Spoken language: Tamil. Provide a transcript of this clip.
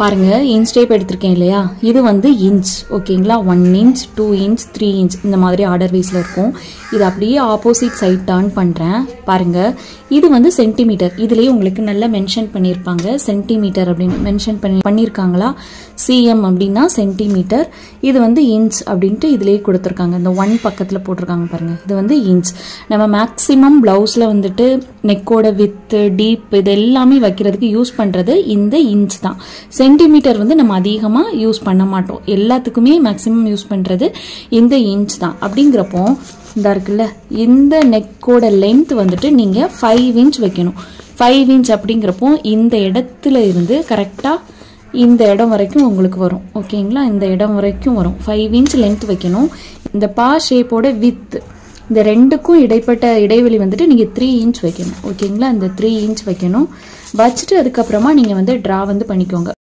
பாருங்க இன்ச் டேப் எடுத்திருக்கேன் இல்லையா, இது வந்து இன்ச் ஓகேங்களா. 1 inch 2 inch 3 inch இந்த மாதிரி ஆர்டர் வைஸ்ல இருக்கும். இது அப்படியே ஆப்போசிட் சைட் டர்ன் பண்றேன். பாருங்க இது வந்து சென்டிமீட்டர், இதுலயே உங்களுக்கு நல்லா மென்ஷன் பண்ணியிருப்பாங்க. சென்டிமீட்டர் அப்படின்னு மென்ஷன் பண்ணியிருக்காங்களா, சிஎம் அப்படின்னா சென்டிமீட்டர், இது வந்து இன்ச் அப்படின்ட்டு இதுலயே கொடுத்துருக்காங்க. இந்த 1 பக்கத்துல போட்டிருக்காங்க பாருங்க, இது வந்து இன்ச். நம்ம மேக்சிமம் பிளவுஸ்ல வந்துட்டு நெக்கோட வித் டீப் இது எல்லாமே வைக்கிறதுக்கு யூஸ் பண்றது இந்த இன்ச் தான். சென்டிமீட்டர் வந்து நம்ம அதிகமா யூஸ் பண்ண மாட்டோம், எல்லாத்துக்குமே மேக்சிமம் யூஸ் பண்றது இந்த இன்ச் தான். அப்படிங்கிறப்போ இந்த இருக்குல்ல, இந்த நெக்கோட லென்த் வந்துட்டு நீங்க 5 inch வைக்கணும். 5 inch அப்படிங்கிறப்போ இந்த இடத்துல இருந்து கரெக்டா இந்த இடம் வரைக்கும் உங்களுக்கு வரும் ஓகேங்களா. இந்த இடம் வரைக்கும் வரும். 5 inch லென்த் வைக்கணும். இந்த பா ஷேப்போட வித் இந்த ரெண்டுக்கும் இடைப்பட்ட இடைவெளி வந்துட்டு நீங்க 3 inch வைக்கணும் ஓகேங்களா. இந்த 3 inch வைக்கணும். வச்சுட்டு அதுக்கப்புறமா நீங்க வந்து டிரா வந்து பண்ணிக்கோங்க.